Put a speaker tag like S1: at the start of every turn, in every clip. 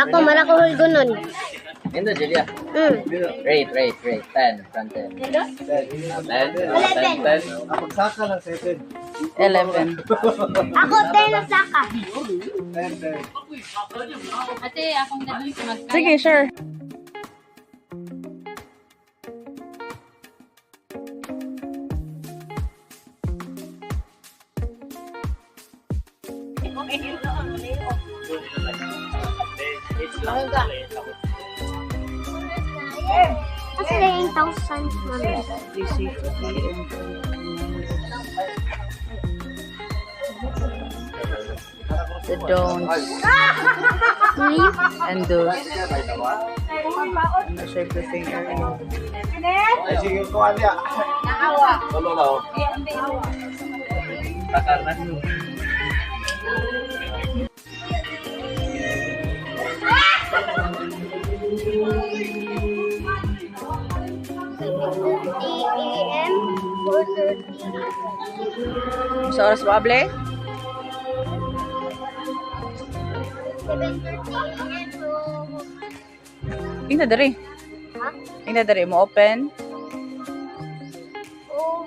S1: Ako, malakahol ko nun.
S2: Ito, Julia. Rate. 10 from 10. 10. 10.
S3: Saka lang 7.
S4: 11.
S1: Ako, 10 na saka.
S3: 10.
S5: Ate, akong gano'n si Magkaya.
S4: Sige, sure.
S1: Kasi na 8,000 naman.
S4: The don'ts and those. I'm not sure if the thing are
S3: Ay, sige, kuha niya. Wala na, oh. Takar na.
S1: AM, 4:30.
S4: sa oras ba, Able?
S1: 7:30 AM to...
S4: Tingnan dari.
S1: Ha?
S4: Tingnan dari mo open.
S1: Oh,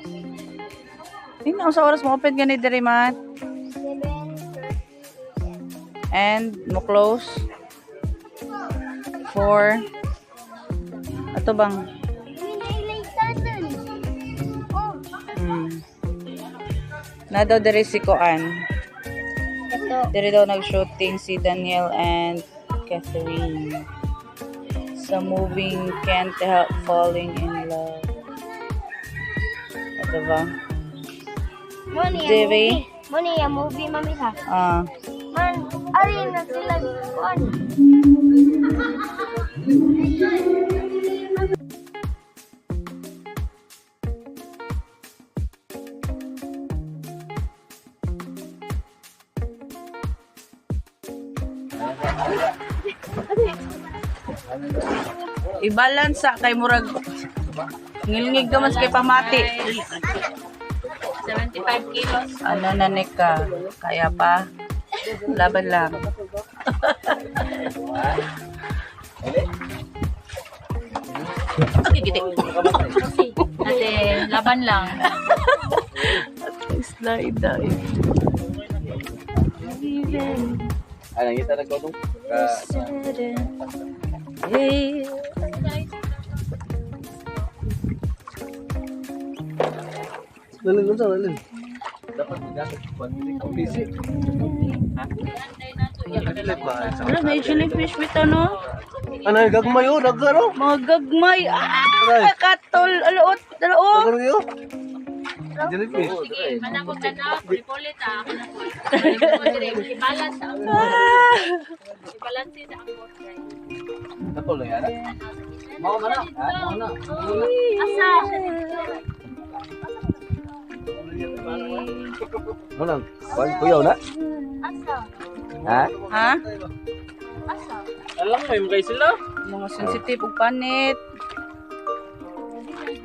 S4: Tingnan sa oras mo open gani dari mat.
S1: 7:30 AM.
S4: And mo close. 4. Ato bang? Na daw dari si Koan.
S1: Ito.
S4: Dari daw nag-shooting si Daniel and Catherine sa moving Can't Help Falling in Love. Ito ba? Diri?
S1: Muna yung movie, mami ha. Man, ari na sila kuan.
S4: I-balance sa kay murag ngilngig ka mas kay pamati.
S5: 75 kilos.
S4: Ano na ni ka? Kaya pa? Laban lang. Okay, giti.
S5: Ate, laban lang.
S4: Slide dive.
S2: Ano, kita na ko nung?
S4: Hey.
S3: Lalun. Dapat mag-gasot. Ang busy.
S4: Ano, may jellyfish with ano?
S3: Ano, gagmay yun? Nagkaro?
S4: Mga gagmay. Katol. Alaot.
S3: Nagkaro yun? Jellyfish.
S5: Sige, manapog ka na. Pulipulit Ako na po. Ibalance sa ang Ibalance sa ang
S2: Natuloy, ano? Mau mana? Mau na.
S5: Asa?
S3: Ano lang? Kuyaw na?
S5: Asa?
S2: Ha?
S4: Ha?
S5: Asa?
S2: Alam mo, yung kayo sila?
S4: Mga sensitive ug panit.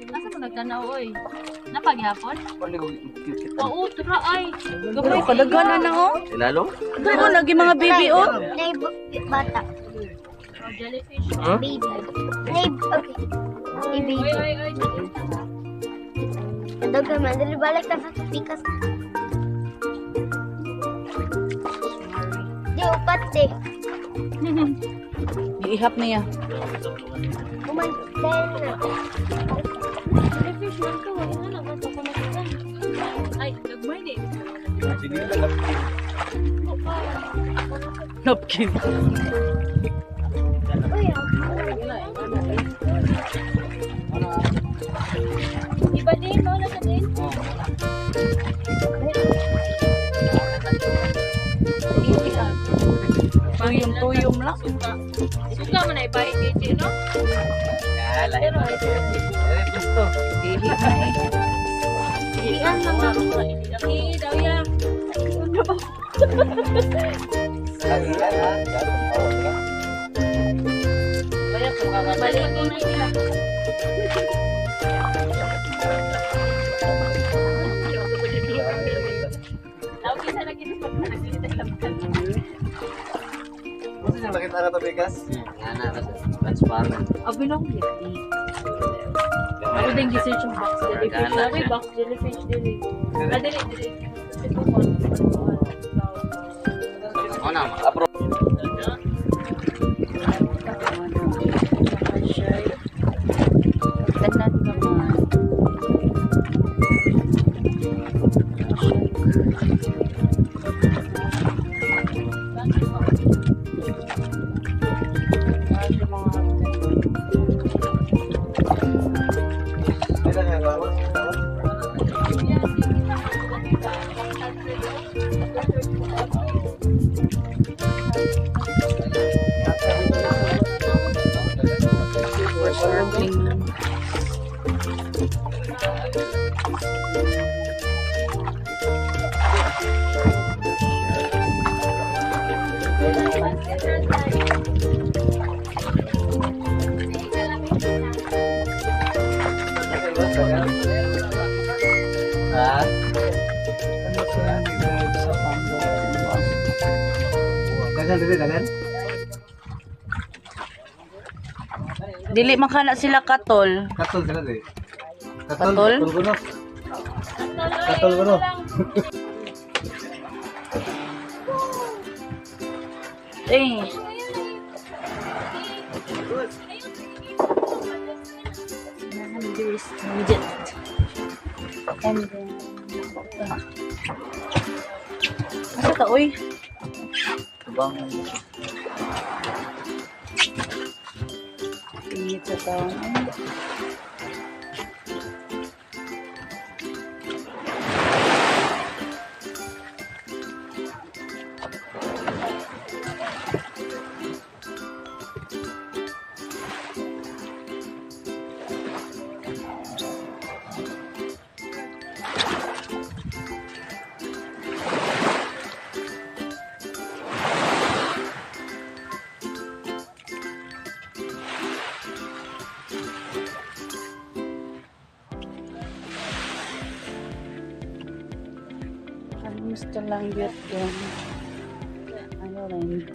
S5: Asa mo nagtanaw, oy? Napaghapon?
S2: Pali ko cute.
S5: Oo, tura ay.
S4: Gabay kadaghanan na oh.
S2: Ilalong?
S4: Dito lagi mga baby oh.
S1: Nay, bata.
S5: Oh, jellyfish.
S1: Baby. Nay, okay. Nay, baby.
S5: Ay.
S1: Dagan man, dali balik na sa pikas. Di, upat di.
S4: Giihap niya.
S1: Uman, dahil na.
S5: Jellyfish man ko. Ano na, ba't ako nakita? Ay, nagmay di.
S2: Sige na lang.
S4: Napkin.
S1: Uy,
S5: Iba din, no? Nasa din?
S4: Tuyom lang.
S5: Suka mo na ibahin dito, no?
S2: Kala.
S5: Pero,
S2: Gusto.
S4: Ihi na eh.
S5: iyan lang na. Daw
S3: Lagi yan ha.
S5: Kaya kung kakabalik ko na sila. Tawag isa lagi sa pagkakasita lang.
S3: Kasi yung nakita na ito, Bikas?
S2: Ana kasi transparent.
S5: Abi na akong yeti. Ako din gisearch yung box jellyfish. Okay, box jellyfish dili. Dili. Ito ko.
S2: Ako na, approve.
S4: Tanan naman.
S3: Kailan nga ba?
S4: For serving.
S2: Ha?
S3: Dagan.
S4: Dili makana sila katol.
S3: Katol sila di.
S4: Katol?
S3: Katol ko no. Katol ko no.
S4: Eh. And then, asa ta, uy?
S2: Subang.
S4: Init sa taon. Gusto lang yun yung island.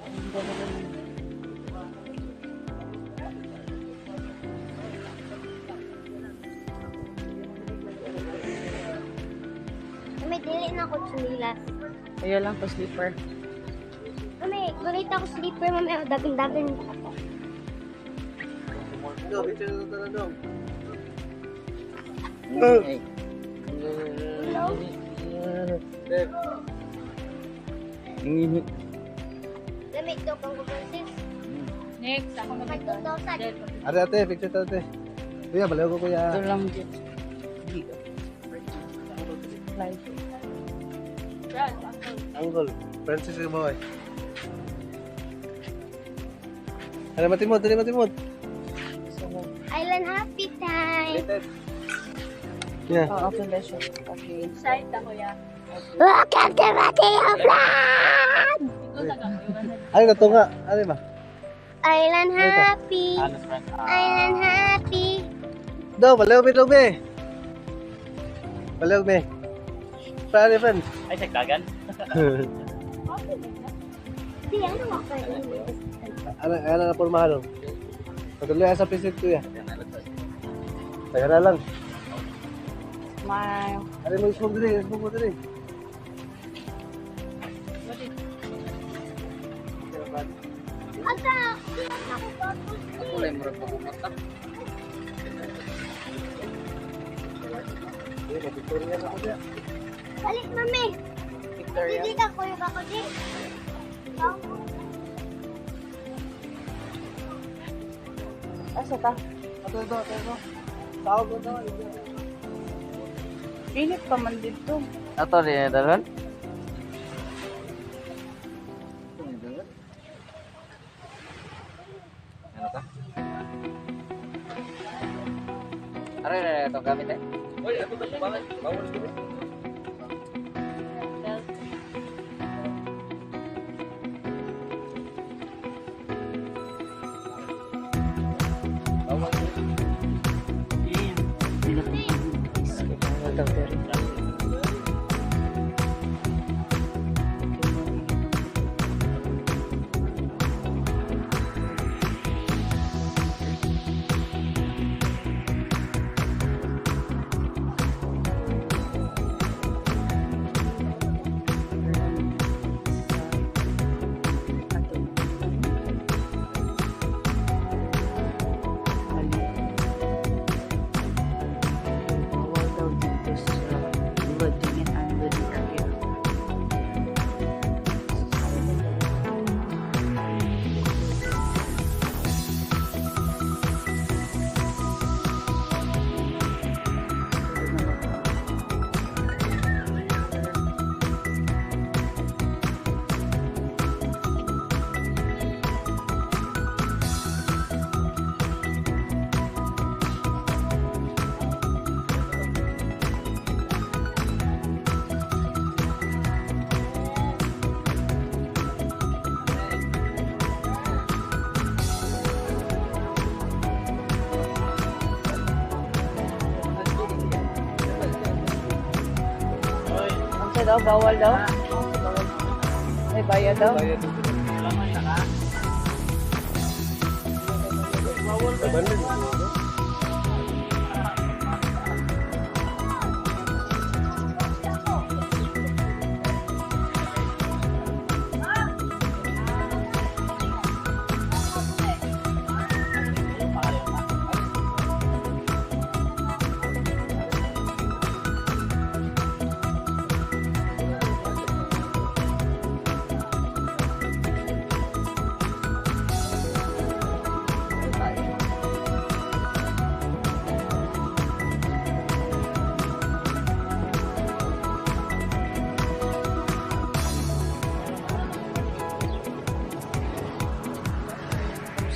S4: Ang ganda.
S1: May dili na ako sumilas.
S4: Ayaw lang ko slipper.
S1: May gulit ako sleeper, mamaya daging-daging.
S3: Go, picture na ito na dong.
S2: Hey.
S1: Lamig daw pang gubansis.
S5: Next, ako
S1: Pag
S5: mag-2,000.
S1: 2,000.
S3: Ate, picture to ate. Kuya, balaw ko kuya.
S4: Ito lang yun. Live.
S3: Anggol. Francis yung boy. Ano matimod? Dali matimod.
S1: Island happy time.
S3: Yeah.
S4: Oh, okay, let's show. Okay.
S5: Side ako yan.
S1: Welcome to Mateo Vlog!
S3: Ay, natunga. Ano ba?
S1: Island happy. Island happy.
S3: Do, balaw be. Balaw be. Paano fan?
S2: Ay, sa kagan?
S1: Di, ano mo pa
S3: Ano na po mahalo? Patuloy sa visit ko ya. Taga na lang.
S4: Smile.
S3: Ano mo smoke dali.
S1: Ata!
S2: Ako lang mura pa kumata.
S1: Balik, mami!
S4: Victoria.
S1: Hindi ka kuya ako, di.
S4: Asa ta?
S3: Ito. Tawag ko daw.
S4: Init pa man dito.
S2: Ato rin dalhan? Ano ka? Aray, ito gamit eh. Uy, ako ba? Bawal.
S4: good. Tingin ang good interview. Ang daw, bawal daw. May bayad daw.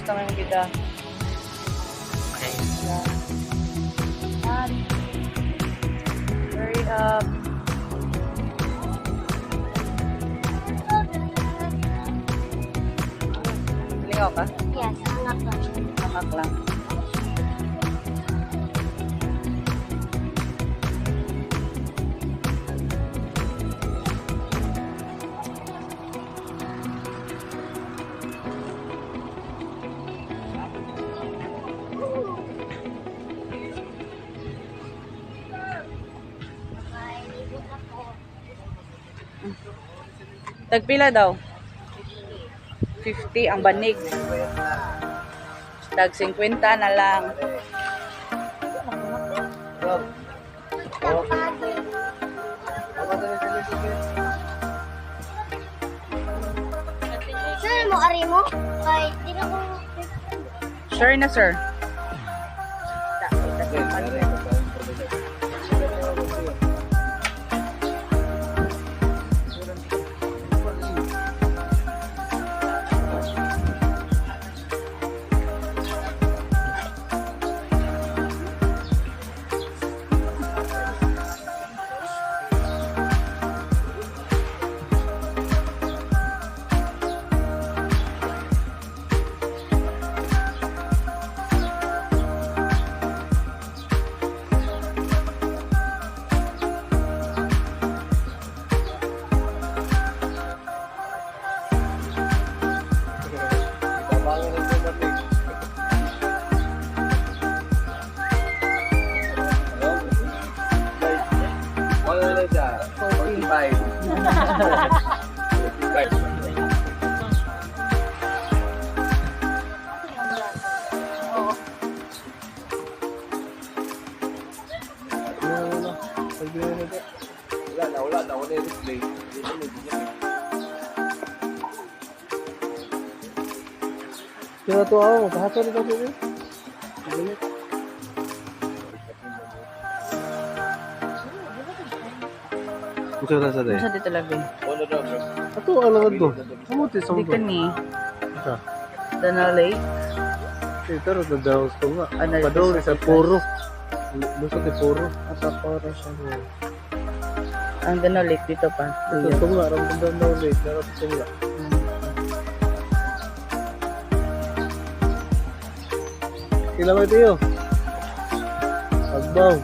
S4: Gusto mo yung kita. Hurry up. Lingaw ka?
S1: Yes, anak lang.
S4: Nakak lang. Tagpila daw? 50 ang banig. Tag 50 na lang.
S1: Sir, mo ari mo? Kay, di na ko...
S4: Sure na, sir.
S3: Wala na display. Kaya to ako, kahapon ito ko yun. Ito na sa day.
S4: Masa dito lagi?
S3: Ato ang langad ko. Kamuti sa
S4: Di ka ni.
S3: Ito.
S4: Dana Lake.
S3: Ito rin na daw ko nga.
S4: Ano,
S3: Padong sa puro. Lusot ni puro.
S4: Asa poro siya. Ang Dana Lake dito pa.
S3: Ito nga, ramdam daw ulit. Ito nga. Kailan mo ito yun? Agbaw.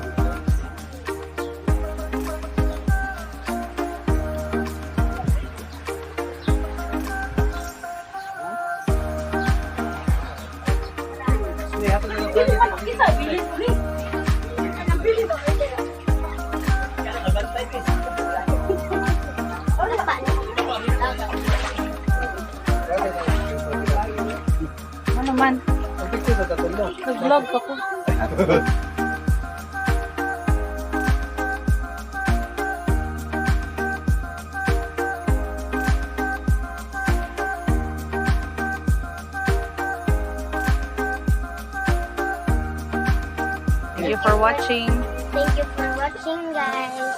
S4: Ano man? Nag-vlog ako. watching.
S1: Thank you for watching, guys.